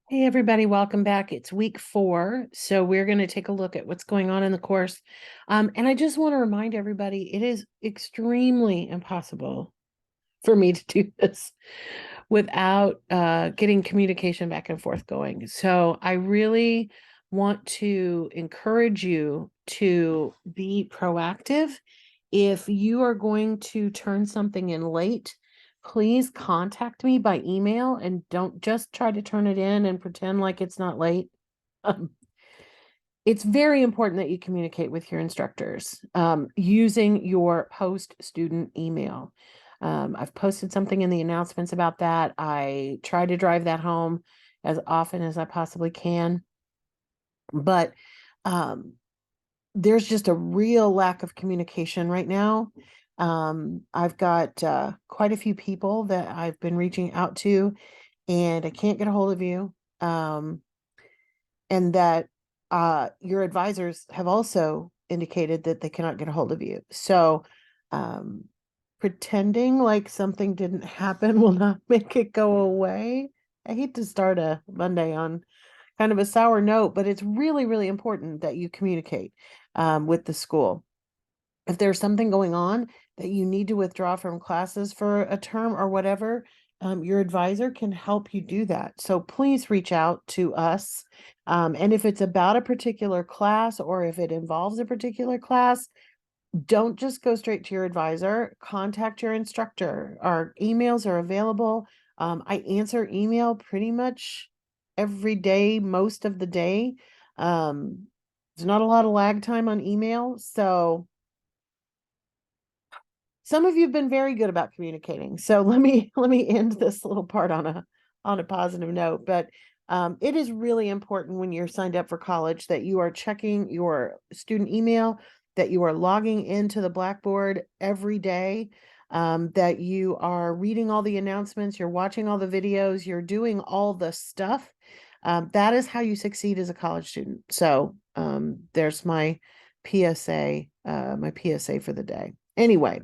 Hey everybody, welcome back. It's week 4, so we're going to take a look at what's going on in the course. And I just want to remind everybody, it is extremely impossible for me to do this without getting communication back and forth going. So I really want to encourage you to be proactive. If you are going to turn something in late, please contact me by email and don't just try to turn it in and pretend like it's not late. Um, it's very important that you communicate with your instructors using your post-student email. I've posted something in the announcements about that. I try to drive that home as often as I possibly can, but um, there's just a real lack of communication right now. I've got quite a few people that I've been reaching out to, and I can't get a hold of you. And that your advisors have also indicated that they cannot get a hold of you. So um, pretending like something didn't happen will not make it go away. I hate to start a Monday on kind of a sour note, but it's really, really important that you communicate with the school. If there's something going on that you need to withdraw from classes for a term or whatever, your advisor can help you do that. So please reach out to us. And if it's about a particular class or if it involves a particular class, don't just go straight to your advisor. Contact your instructor. Our emails are available. I answer email pretty much every day, most of the day. There's not a lot of lag time on email. So some of you have been very good about communicating. So let me end this little part on a positive note. But it is really important when you're signed up for college that you are checking your student email, that you are logging into the Blackboard every day, that you are reading all the announcements, you're watching all the videos, you're doing all the stuff. That is how you succeed as a college student. So there's my PSA for the day. Anyway,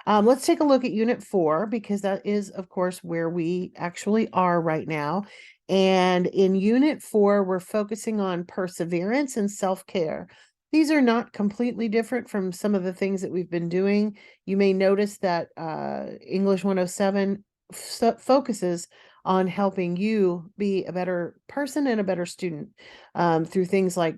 let's take a look at Unit 4 because that is, of course, where we actually are right now. And in Unit 4, we're focusing on perseverance and self-care. These are not completely different from some of the things that we've been doing. You may notice that English 107 focuses on helping you be a better person and a better student through things like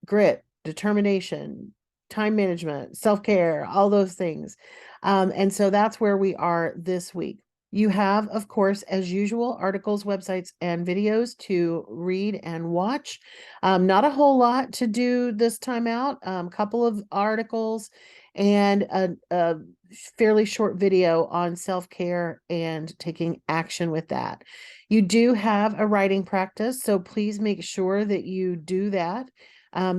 grit, determination, time management, self-care, all those things. And so that's where we are this week. You have, of course, as usual, articles, websites, and videos to read and watch. Not a whole lot to do this time out. A couple of articles and a fairly short video on self-care and taking action with that. You do have a writing practice, so please make sure that you do that.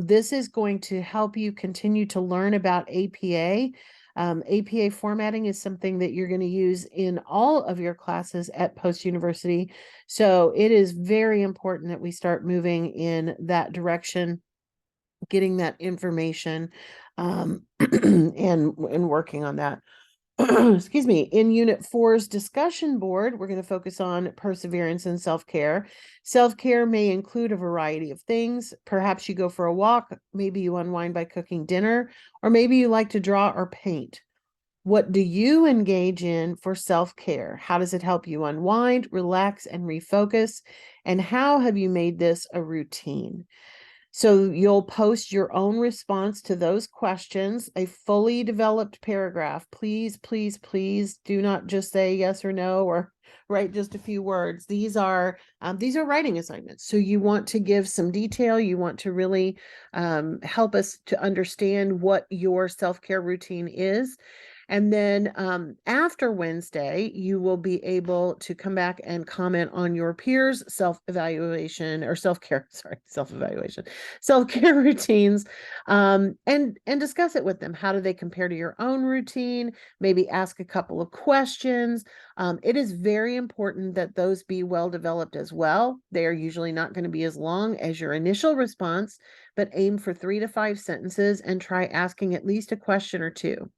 This is going to help you continue to learn about APA. APA formatting is something that you're going to use in all of your classes at post-university. So it is very important that we start moving in that direction, getting that information, and working on that. Excuse me, in Unit 4's discussion board, we're going to focus on perseverance and self-care. Self-care may include a variety of things. Perhaps you go for a walk, maybe you unwind by cooking dinner, or maybe you like to draw or paint. What do you engage in for self-care? How does it help you unwind, relax, and refocus? And how have you made this a routine? So you'll post your own response to those questions, a fully developed paragraph. Please, please, please do not just say yes or no or write just a few words. These are writing assignments. So you want to give some detail. You want to really help us to understand what your self-care routine is. And then after Wednesday, you will be able to come back and comment on your peers' self-evaluation or self-care, sorry, self-evaluation, self-care routines, and discuss it with them. How do they compare to your own routine? Maybe ask a couple of questions. It is very important that those be well developed as well. They are usually not going to be as long as your initial response, but aim for 3 to 5 sentences and try asking at least a question or two.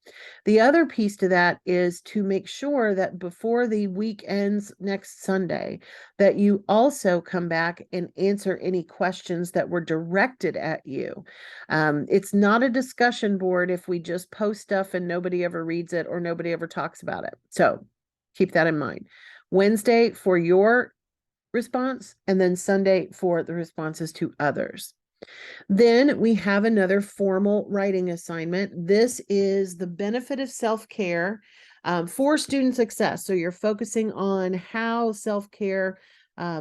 The other piece to that is to make sure that before the week ends next Sunday, that you also come back and answer any questions that were directed at you. It's not a discussion board if we just post stuff and nobody ever reads it or nobody ever talks about it. So keep that in mind. Wednesday for your response, and then Sunday for the responses to others. Then we have another formal writing assignment. This is the benefit of self-care for student success. So you're focusing on how self-care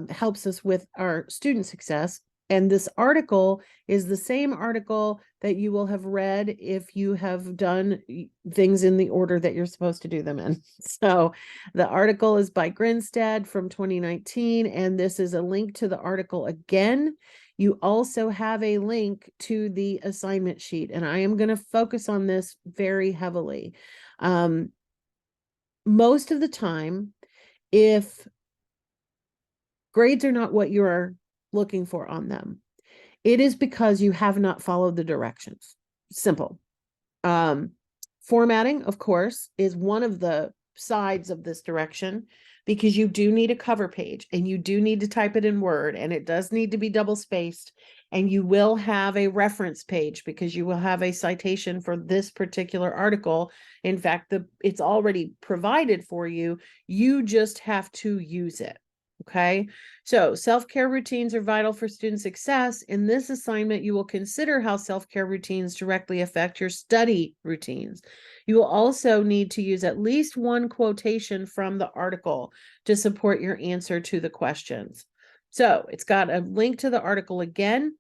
helps us with our student success. And this article is the same article that you will have read if you have done things in the order that you're supposed to do them in. So the article is by Grinstead from 2019, and this is a link to the article again. You also have a link to the assignment sheet, and I am going to focus on this very heavily. Most of the time, if grades are not what you're looking for on them, it is because you have not followed the directions. Simple. Formatting, of course, is one of the sides of this direction, because you do need a cover page and you do need to type it in Word, and it does need to be double spaced, and you will have a reference page because you will have a citation for this particular article. In fact, it's already provided for you. You just have to use it. Okay, so self-care routines are vital for student success. In this assignment, you will consider how self-care routines directly affect your study routines. You will also need to use at least one quotation from the article to support your answer to the questions. So it's got a link to the article again.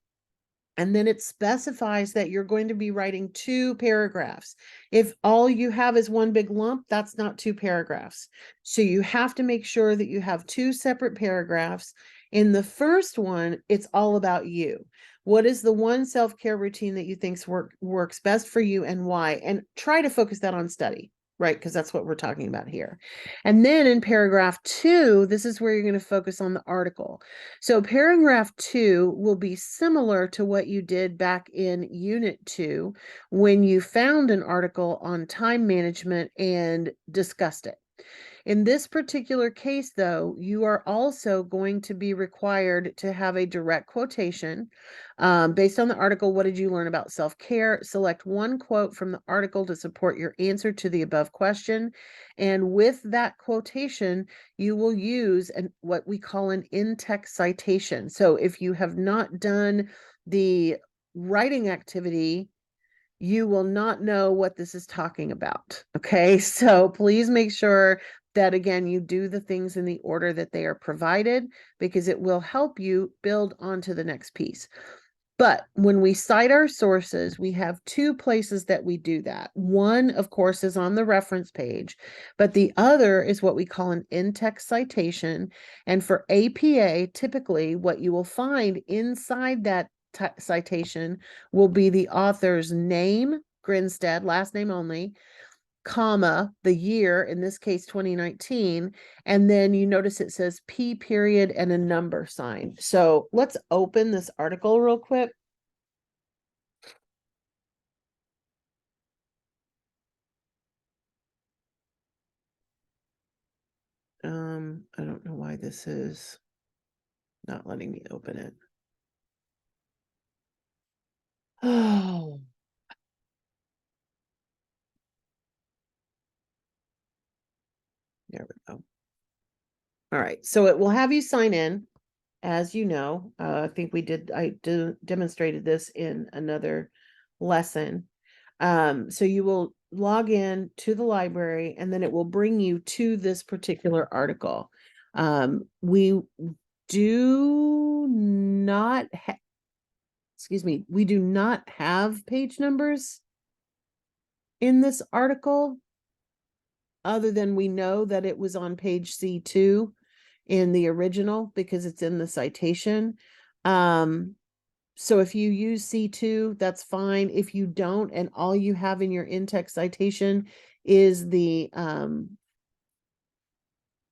And then it specifies that you're going to be writing 2 paragraphs. If all you have is one big lump, that's not 2 paragraphs. So you have to make sure that you have 2 separate paragraphs. In the first one, it's all about you. What is the one self-care routine that you think works best for you and why? And try to focus that on study, right? Because that's what we're talking about here. And then in paragraph 2, this is where you're going to focus on the article. So paragraph 2 will be similar to what you did back in Unit 2 when you found an article on time management and discussed it. In this particular case, though, you are also going to be required to have a direct quotation. Based on the article, what did you learn about self-care? Select one quote from the article to support your answer to the above question. And with that quotation, you will use what we call an in-text citation. So if you have not done the writing activity, you will not know what this is talking about. Okay, so please make sure that, again, you do the things in the order that they are provided, because it will help you build onto the next piece. But when we cite our sources, we have 2 places that we do that. One, of course, is on the reference page, but the other is what we call an in-text citation. And for APA, typically what you will find inside that citation will be the author's name, Grinstead, last name only, comma, the year, in this case 2019, and then you notice it says P period and a number sign. So let's open this article real quick. I don't know why this is not letting me open it. Oh, there we go. All right, so it will have you sign in, as you know. I think I demonstrated this in another lesson. So you will log in to the library, and then it will bring you to this particular article. We do not we do not have page numbers in this article, other than we know that it was on page C2 in the original because it's in the citation. So if you use C2, that's fine. If you don't, and all you have in your in-text citation is the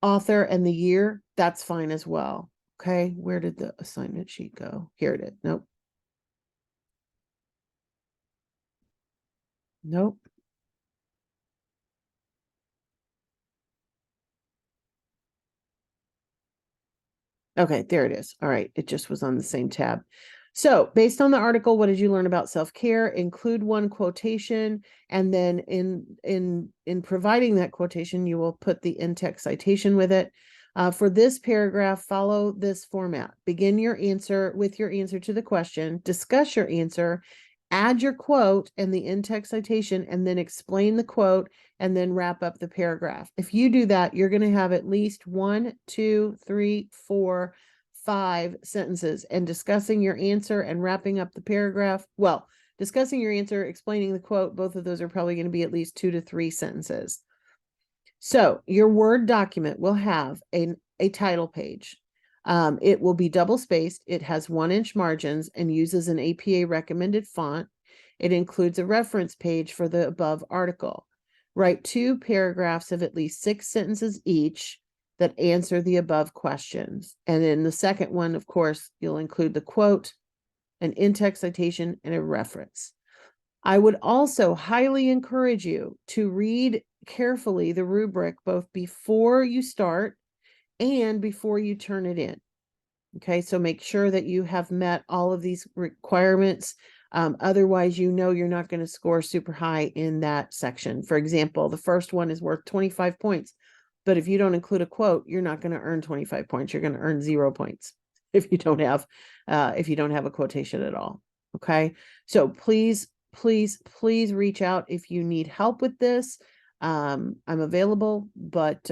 author and the year, that's fine as well. Okay, where did the assignment sheet go? Here it is. Nope. Nope. Okay, there it is. All right, it just was on the same tab. So, based on the article, what did you learn about self-care? Include one quotation, and then in providing that quotation, you will put the in-text citation with it. For this paragraph, follow this format. Begin your answer with your answer to the question, discuss your answer, add your quote and the in-text citation, and then explain the quote, and then wrap up the paragraph. If you do that, you're going to have at least 1, 2, 3, 4, 5 sentences, and discussing your answer and wrapping up the paragraph. Well, discussing your answer, explaining the quote, both of those are probably going to be at least 2 to 3 sentences. So your Word document will have a title page. It will be double spaced. It has 1-inch margins and uses an APA recommended font. It includes a reference page for the above article. Write 2 paragraphs of at least 6 sentences each that answer the above questions. And in the second one, of course, you'll include the quote, an in-text citation, and a reference. I would also highly encourage you to read carefully the rubric both before you start and before you turn it in. Okay, so make sure that you have met all of these requirements. Otherwise, you know you're not going to score super high in that section. For example, the first one is worth 25 points. But if you don't include a quote, you're not going to earn 25 points. You're going to earn 0 points if you don't have a quotation at all. Okay, so please reach out if you need help with this. I'm available, but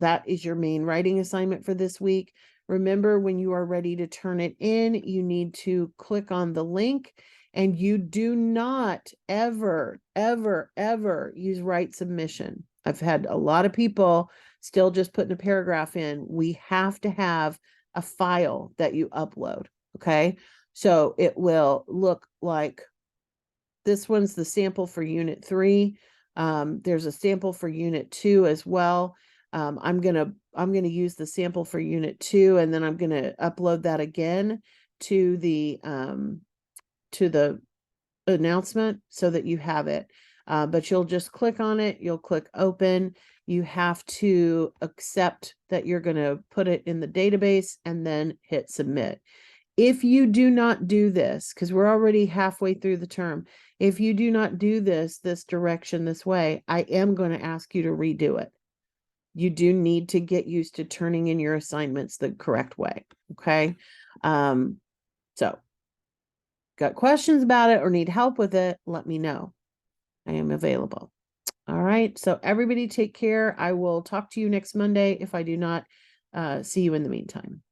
that is your main writing assignment for this week. Remember, when you are ready to turn it in, you need to click on the link, and you do not ever, ever, ever use write submission. I've had a lot of people still just putting a paragraph in. We have to have a file that you upload. Okay. So it will look like this one's the sample for Unit 3. There's a sample for Unit 2 as well. I'm gonna use the sample for Unit 2, and then I'm gonna upload that again to the announcement so that you have it. But you'll just click on it, you'll click open. You have to accept that you're gonna put it in the database and then hit submit. If you do not do this, because we're already halfway through the term, if you do not do this direction this way, I am going to ask you to redo it. You do need to get used to turning in your assignments the correct way. Okay. So got questions about it or need help with it, let me know. I am available. All right. So everybody take care. I will talk to you next Monday if I do not see you in the meantime.